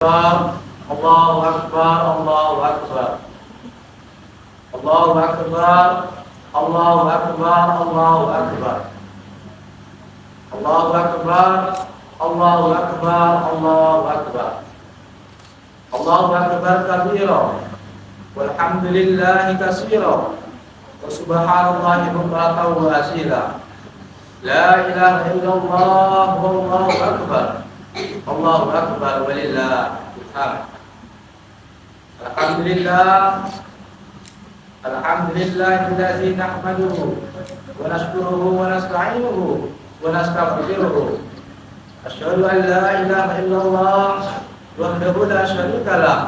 Allahu Akbar, Allahu Akbar, Allahu Akbar, Allahu Akbar, Allahu Akbar, Allahu Akbar, Allahu Akbar, Allahu Akbar, Allahu Akbar kabira, walhamdulillahi katsira, wa subhanallahi bukratan wa asila. La ilaha illallah, wallahu akbar. Allahu akbar walillahil hamd. Alhamdulillah, alhamdulillahilladzi nahmaduhu wa nashkuruhu wa nasta'inuhu wa nastaghfiruh. Asyhadu an la ilaha illallah wahdahu la syarika lah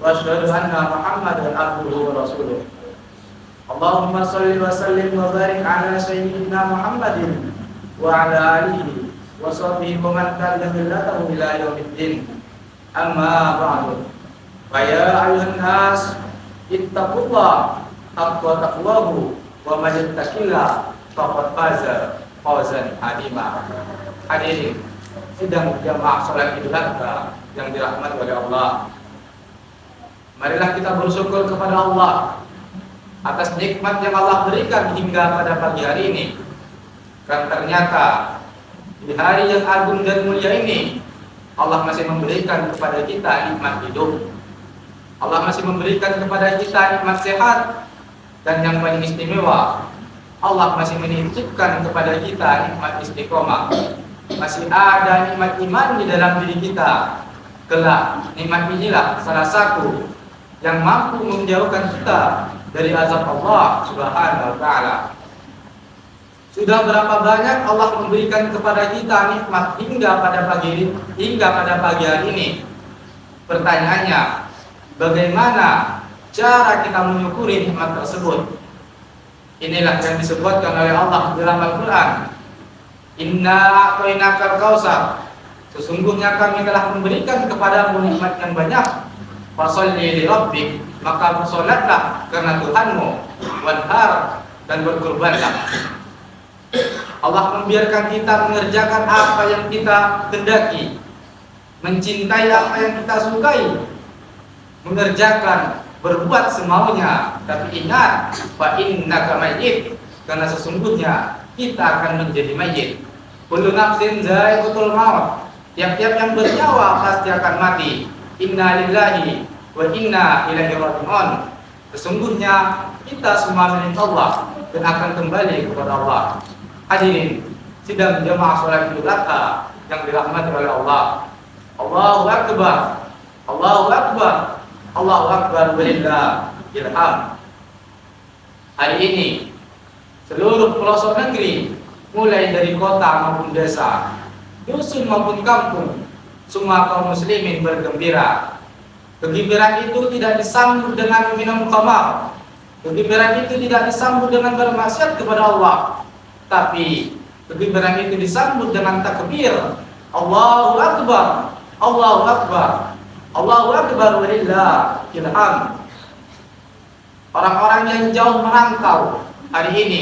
wa asyhadu anna Muhammadan abduhu wa rasuluh. Allahumma shalli wa sallim wa barik ala sayyidina Muhammadin wa ala alihi wa sahbihi wa man tabi'a millatahu ila yaumiddin. Amma ba'du. Fa ya ayyuhan nas ittaqullah haqqa taqwahu wa man yattaqillah faqad faza fawzan 'azima. Hadirin sidang jamaah salat Idul Adha yang dirahmati oleh Allah. Marilah kita bersyukur kepada Allah atas nikmat yang Allah berikan hingga pada pagi hari ini. Karena ternyata di hari yang agung dan mulia ini Allah masih memberikan kepada kita nikmat hidup. Allah masih memberikan kepada kita nikmat sehat. Dan yang paling istimewa, Allah masih menitipkan kepada kita nikmat istiqomah. Masih ada nikmat iman di dalam diri kita. Kelak nikmat inilah salah satu yang mampu menjauhkan kita dari azab Allah Subhanahu wa taala. Sudah berapa banyak Allah memberikan kepada kita nikmat hingga pada pagi hari ini. Pertanyaannya, bagaimana cara kita menyukuri nikmat tersebut? Inilah yang disebutkan oleh Allah dalam Al-Qur'an. Inna a'tainakal kautsar. Sesungguhnya kami telah memberikan kepadamu nikmat yang banyak. Fasholli li rabbik, maka bersolatlah karena Tuhanmu, wanhar, dan berkurbanlah. Allah membiarkan kita mengerjakan apa yang kita kehendaki, mencintai apa yang kita sukai, mengerjakan, berbuat semaunya. Tapi ingat, fa innaka mayyit, karena sesungguhnya kita akan menjadi mayit. Kullu nafsin dha'iqatul maut, tiap-tiap yang bernyawa pasti akan mati. Inna lillahi wa inna ilaihi raji'un. Sesungguhnya kita semua milik Allah dan akan kembali kepada Allah. Hadirin sidang jamaah salat Idul Adha yang dirahmati oleh Allah. Allahu akbar, Allahu akbar, Allahu akbar walillahil hamd. Hari ini seluruh pelosok negeri, mulai dari kota maupun desa, dusun maupun kampung, semua kaum muslimin bergembira. Kegembiraan itu tidak disambut dengan minum khamar. Kegembiraan itu tidak disambut dengan bermaksiat kepada Allah. Tapi kegembiraan itu disambut dengan takbir. Allahu akbar, Allahu akbar, Allahu akbar walillahil hamd. Orang-orang yang jauh merantau hari ini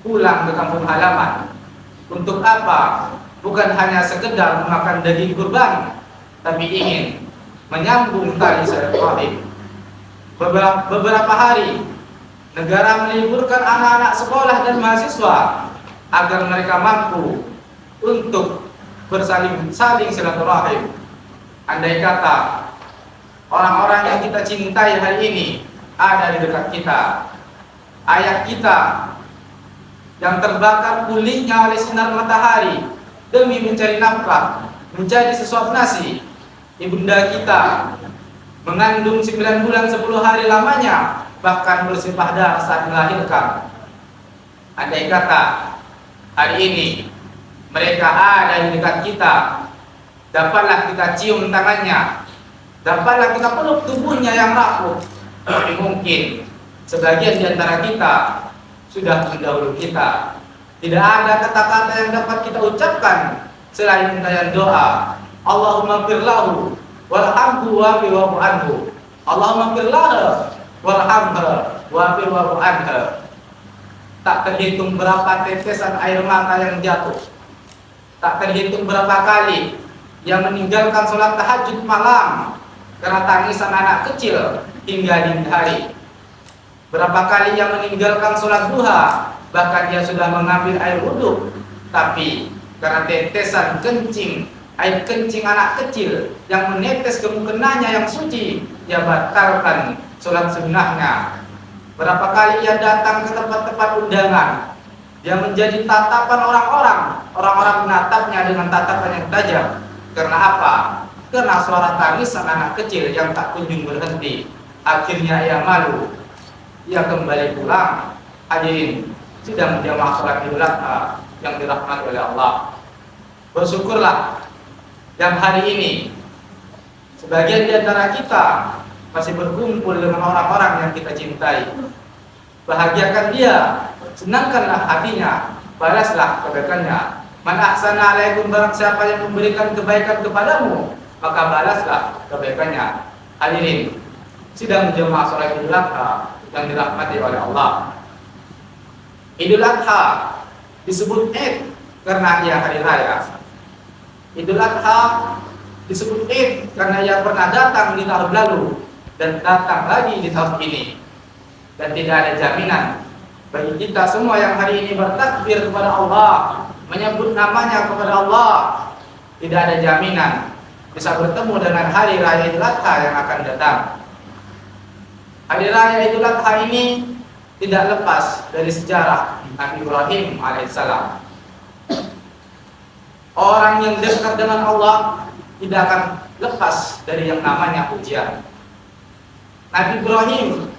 pulang ke kampung halaman. Untuk apa? Bukan hanya sekedar memakan daging kurban, tapi ingin menyambung tali silaturahim. Beberapa hari negara meliburkan anak-anak sekolah dan mahasiswa agar mereka mampu untuk saling silaturahim. Andai kata orang-orang yang kita cintai hari ini ada di dekat kita, ayah kita yang terbakar kulitnya oleh sinar matahari demi mencari nafkah, menjadi sesuap nasi. Ibunda kita mengandung 9 bulan 10 hari lamanya, bahkan bersimpah darah saat melahirkan. Andai kata hari ini mereka ada di dekat kita, dapatlah kita cium tangannya, dapatlah kita peluk tubuhnya yang rapuh. Tapi mungkin sebagian di antara kita sudah mendahului kita. Tidak ada kata-kata yang dapat kita ucapkan selain untayan doa. Allahumma ighfir lahu warhamhu wa'fu anhu. Allahumma ighfir lahu warhamhu wa'fu anhu. Tak terhitung berapa tetesan air mata yang jatuh, tak terhitung berapa kali yang meninggalkan sholat tahajud malam karena tangisan anak kecil hingga dini hari. Berapa kali yang meninggalkan sholat duha, bahkan dia sudah mengambil air wudhu, tapi karena tetesan kencing, air kencing anak kecil yang menetes ke mukenanya yang suci, dia batalkan sholat sunnahnya. Berapa kali ia datang ke tempat-tempat undangan, dia menjadi tatapan orang-orang menatapnya dengan tatapan yang tajam. Karena apa? Karena suara tangisan anak kecil yang tak kunjung berhenti. Akhirnya ia malu, ia kembali pulang. Hadirin sedang menjamaah sholat Idul Adha yang dirahmati oleh Allah. Bersyukurlah yang hari ini sebagian di antara kita masih berkumpul dengan orang-orang yang kita cintai. Bahagiakan dia, senangkanlah hatinya, balaslah kebaikannya. Man ahsana alaikum, barang siapa yang memberikan kebaikan kepadamu, maka balaslah kebaikannya. Hadirin sidang jemaah sholat Idul Adha yang dirahmati oleh Allah. Idul Adha disebut Id karena ia hari raya. Idul Adha disebut Id karena ia pernah datang di tahun lalu dan datang lagi di tahun ini. Dan tidak ada jaminan bagi kita semua yang hari ini bertakbir kepada Allah, menyebut namanya kepada Allah, tidak ada jaminan bisa bertemu dengan hari raya Idul Adha yang akan datang. Hari raya Idul Adha ini tidak lepas dari sejarah Nabi Ibrahim alaihissalam. Orang yang dekat dengan Allah tidak akan lepas dari yang namanya ujian. Nabi Ibrahim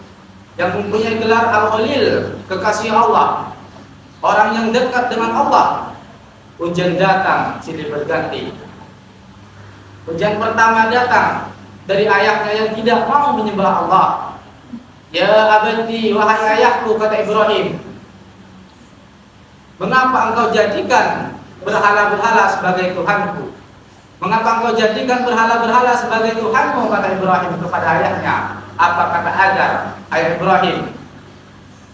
yang mempunyai gelar Al-Khalil, kekasih Allah, orang yang dekat dengan Allah, ujian datang silih berganti. Ujian pertama datang dari ayahnya yang tidak mau menyembah Allah. Ya abadi, wahai ayahku, kata Ibrahim, mengapa engkau jadikan berhala-berhala sebagai Tuhanku? Mengapa engkau jadikan berhala-berhala sebagai Tuhanmu, kata Ibrahim kepada ayahnya. Apa kata Agar, ayah Ibrahim?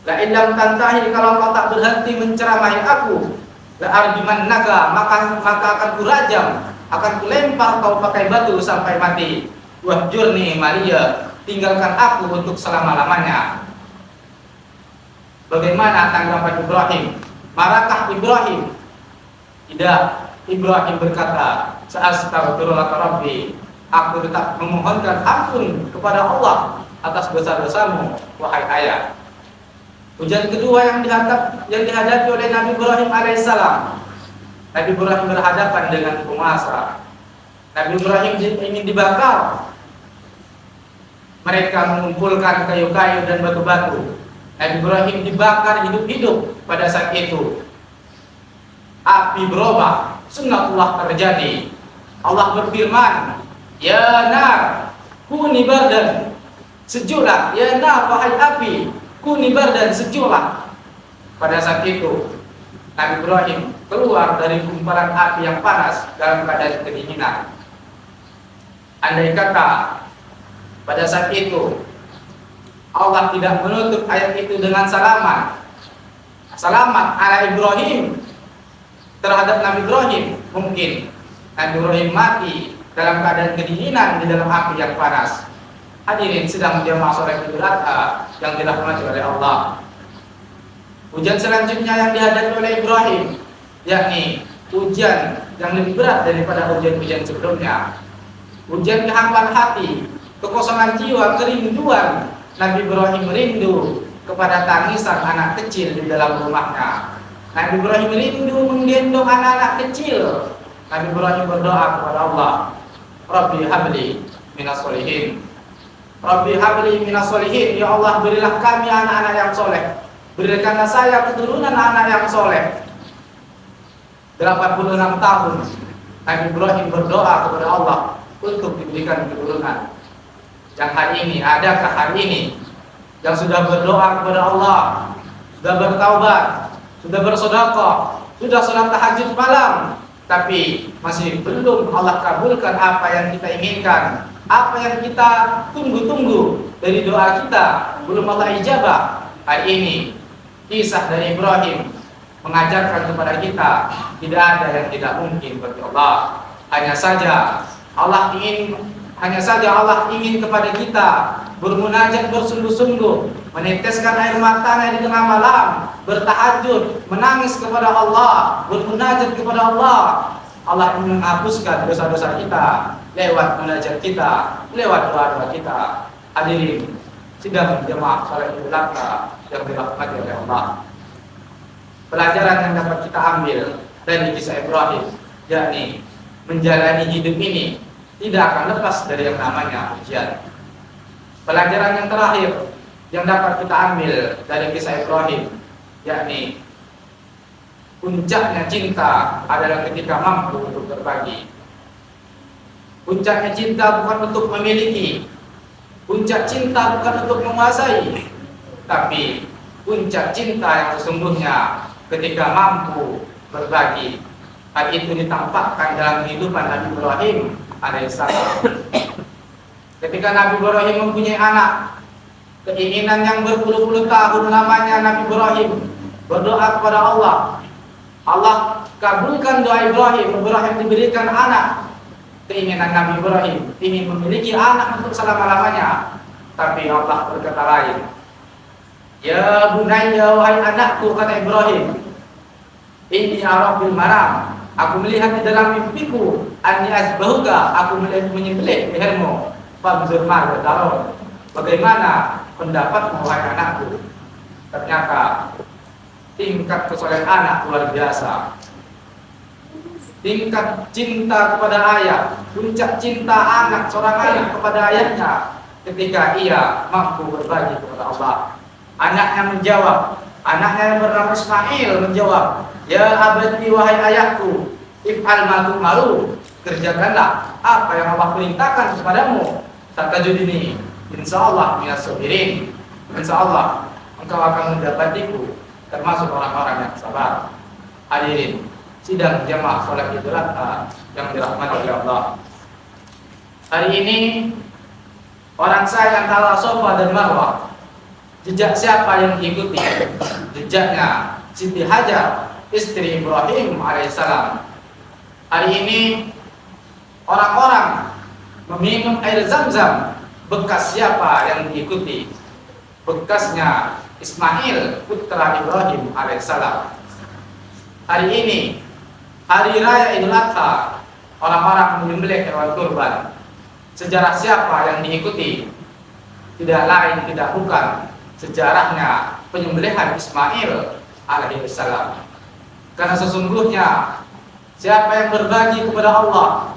La illam tantahi, kalau kau tak berhenti menceramahi aku, la arjumannaka, maka akan kurajam, akan kulempar kau pakai batu sampai mati. Wahjurni maliya, tinggalkan aku untuk selama-lamanya. Bagaimana tanggapan Ibrahim? Marakah Ibrahim? Tidak. Ibrahim berkata, Astaghfirullah rabbi, aku tetap memohonkan ampun kepada Allah atas dosa-dosamu, wahai ayah. Ujian kedua yang dihadapi oleh Nabi Ibrahim alaihissalam. Nabi Ibrahim berhadapan dengan penguasa. Nabi Ibrahim ingin dibakar. Mereka mengumpulkan kayu-kayu dan batu-batu. Nabi Ibrahim dibakar hidup-hidup pada saat itu. Api berubah, sunnatullah terjadi. Allah berfirman, ya nar, kuni bardan, sejuklah. Ya nar, wahai api, kuni bardan, sejuklah. Pada saat itu Nabi Ibrahim keluar dari gumpalan api yang panas dalam keadaan kedinginan. Andai kata pada saat itu Allah tidak menutup ayat itu dengan selamat ala Ibrahim terhadap Nabi Ibrahim, mungkin Nabi Ibrahim mati dalam keadaan kedinginan di dalam api yang panas. Hadirin sedang jamaah sholat Idul Adha yang dirahmati oleh Allah. Ujian selanjutnya yang dihadapi oleh Ibrahim, yakni ujian yang lebih berat daripada ujian-ujian sebelumnya. Ujian kehampaan hati, kekosongan jiwa, kerinduan. Nabi Ibrahim rindu kepada tangisan anak kecil di dalam rumahnya. Nabi Ibrahim rindu menggendong anak-anak kecil. Nabi Ibrahim berdoa kepada Allah, Rabbi habli minas solihin, Rabbi habli minas solihin. Ya Allah, berilah kami anak-anak yang soleh, berikanlah saya keturunan anak yang soleh. 86 tahun Nabi Ibrahim berdoa kepada Allah untuk diberikan keturunan. Yang hari ini, adakah hari ini yang sudah berdoa kepada Allah, sudah bertaubat, sudah bersedekah, sudah sholat tahajud malam, tapi masih belum Allah kabulkan apa yang kita inginkan, apa yang kita tunggu-tunggu dari doa kita, belum Allah ijabah? Hari ini kisah dari Ibrahim mengajarkan kepada kita tidak ada yang tidak mungkin bagi Allah. Hanya saja Allah ingin kepada kita bermunajat bersungguh-sungguh, meneteskan air matanya di tengah malam, bertahajud, menangis kepada Allah, bermunajat kepada Allah. Allah ingin menghapuskan dosa-dosa kita lewat munajat kita, lewat doa-doa kita. Hadirin sidang jemaah salat Idul Adha yang dirahmati oleh Allah. Pelajaran yang dapat kita ambil dari kisah Ibrahim, yakni menjalani hidup ini tidak akan lepas dari yang namanya ujian. Pelajaran yang terakhir yang dapat kita ambil dari kisah Ibrahim, yakni puncaknya cinta adalah ketika mampu untuk berbagi. Puncaknya cinta bukan untuk memiliki, puncak cinta bukan untuk menguasai, tapi puncak cinta yang sesungguhnya ketika mampu berbagi. Hal itu ditampakkan dalam kehidupan Nabi Ibrahim alaihissalam. Ketika Nabi Ibrahim mempunyai anak, keinginan yang berpuluh-puluh tahun lamanya Nabi Ibrahim berdoa kepada Allah. Allah kabulkan doa Ibrahim. Ibrahim diberikan anak. Keinginan Nabi Ibrahim ingin memiliki anak untuk selama-lamanya, tapi Allah berkata lain. Ya bunayya, wahai anakku, kata Ibrahim, inni ara bil manam, aku melihat di dalam mimpiku, anni asbahuka, aku melihat menyembelih lehermu, fanzur ma taron, bagaimana pendapatmu wahai anakku? Ternyata tingkat kesolehan anak luar biasa. Tingkat cinta kepada ayah, puncak cinta seorang anak kepada ayahnya ketika ia mampu berbagi kepada Allah. Anaknya menjawab, anaknya yang bernama Ismail menjawab, ya abadi, wahai ayahku, if'al ma tu'maru, kerjakanlah apa yang Allah perintahkan kepadamu. Satajudini insyaallah minas sabirin, insyaallah engkau akan mendapatiku termasuk orang-orang yang sabar. Hadirin sidang jamaah salat Idul Adha yang dirahmati oleh Allah. Hari ini orang sa'i antara Safa dan Marwah. Jejak siapa yang diikuti? Jejaknya Siti Hajar, istri Ibrahim alaihissalam. Hari ini orang-orang meminum air Zam-Zam. Bekas siapa yang diikuti? Bekasnya Ismail, putra Ibrahim alaihissalam. Hari ini hari raya Idul Adha, orang-orang menyembelih hewan kurban. Sejarah siapa yang diikuti? Tidak lain, tidak bukan, sejarahnya penyembelihan Ismail alaihissalam. Karena sesungguhnya siapa yang berbagi kepada Allah,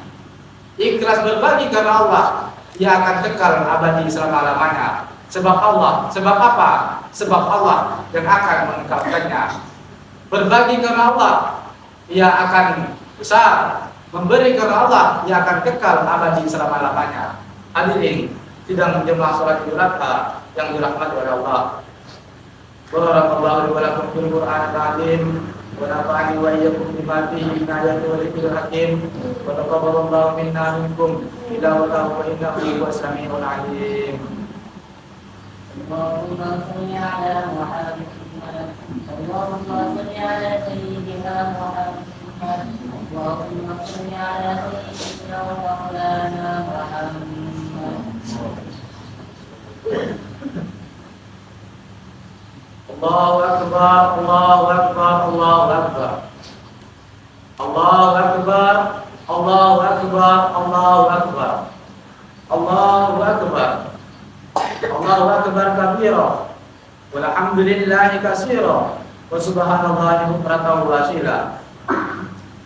ikhlas berbagi karena Allah, ia akan kekal abadi selama-lamanya. Sebab Allah, sebab apa? Sebab Allah yang akan mengengkapkannya. Berbagi karena Allah, ia akan besar. Memberi karena Allah, ia akan kekal abadi selama-lamanya. Hadirin sidang jemaah salat Idul Adha yang dirahmati oleh Allah. Barakallahu li wa lakum fil Qur'anil azim wa nafa'ani wa iyyakum bima fihi min ayatin wa dzikril hakim wa taqabbalallahu minna minkum tilawatahu wa innahu huwas samiul alim. Allahumma shalli ala Muhammad, Allahumma shalli ala sayyidina Muhammad, Allahumma shalli ala sayyidina wa maulana Muhammad. Allahu Akbar, Allahu Akbar, Allahu Akbar. Allahu Akbar, Allahu Akbar, Allahu Akbar. Allahu Akbar. Allahu Akbar kabira. Walhamdulillahi katsira. Wa subhanallahi bukratan wa asila.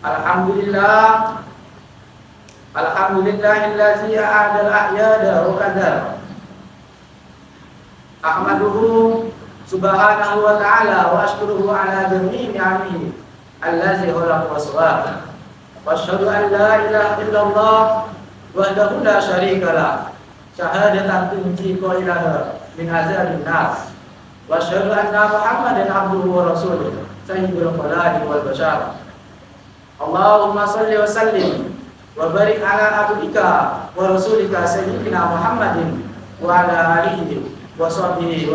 Alhamdulillah. Alhamdulillahillazi a'ada al-a'yada wa qadara. Ahmaduhu subhanahu wa ta'ala wa ashkuruhu ala jami'i ni'amihi allazi khalaqa wa sawwara. Wa asyhadu an la ilaha illallah wahdahu la syarika lah, syahadatan tunji qailaha min azabin nas. Wa asyhadu anna Muhammadan abduhu wa rasuluh sayyidul khalaiqi wal bashar. Allahumma shalli wa sallim wa barik ala abdika wa rasulika sayyidina Muhammadin wa ala alihi wa sahbihi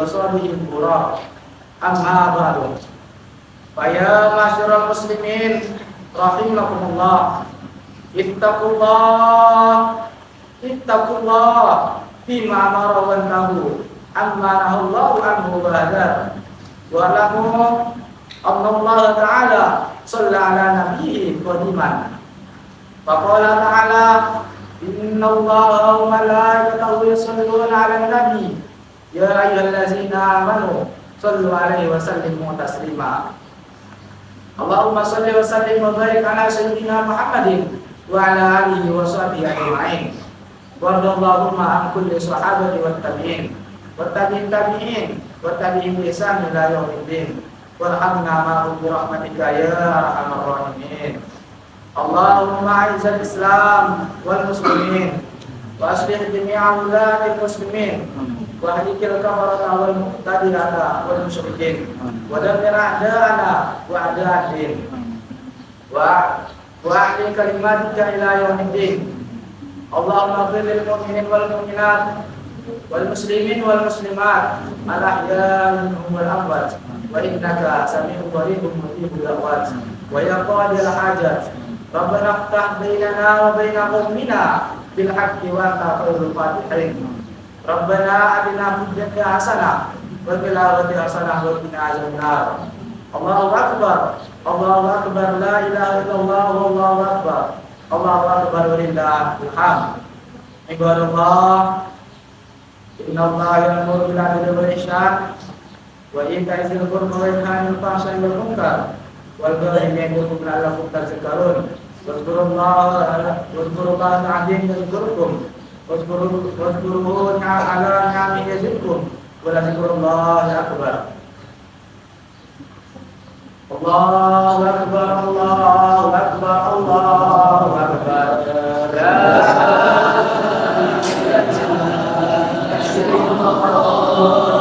qura. Amma ba'du. Fa ya ma'syiral muslimin rahimakumullah, Ittaqullah, ittaqullah fima amara wa nahu amma nahallahu anhu wa hadar. Wa lamu Allah Ta'ala shalla ala nabiyhi qadiman. Faqala ta'ala inna Allaha wa malaikatahu yusholluna 'alan nabi ya ayyuhallazina amanu shallu 'alaihi wa sallimu taslima. Allahumma shalli wa sallim wa barik ala sayyidina Muhammadin wa ala alihi wa sahbihi ajma'in. Wardallahumma an kulli sahabati wat tabi'in wat tabi'in tabi'in wat tabi'in bi ihsan ila yaumiddin. Warhamna ma'hum bi rahmatika ya arhamar rahimin. Allahumma a'izzal Islam wal muslimin wa aslih jami'a wulatil muslimin wa ahlikil kafarata wal muqtadiyata wal musyrikin wa dammir a'da'ana wa a'da'ad-din wa ahli kalimatika ila yaumiddin. Allahumma ighfir lil mu'minin wal mu'minat wal muslimin wal muslimat al ahya'i minhum wal amwat wa innaka sami'un qaribun mujibud da'wat wa ya qadil hajat. Rabbana iftah bainana wa baina qaumina bil haqqi wa anta khairul fatihin. Rabbana atina fid dunya hasanah wa fil akhirati hasanah wa qina adzabannar. Allahu akbar, Allahu akbar, la ilaha illallah, wallahu akbar, Allahu akbar walillahil hamd. Ibadallah, inna Allaha ya'muru bil 'adli wal ihsan wa ita'i dzil qurba wa yanha 'anil fahsya'i wal munkar wal baghi ya'idukum la'allakum tadhakkarun. Wadhkurullaha ta'ala yadhkurukum wadhkuruhu 'ala ni'amihi yazidkum wa la dzikrullahi akbar. Allahu akbar, Allahu akbar, Allahu akbar. La ilaha illallah.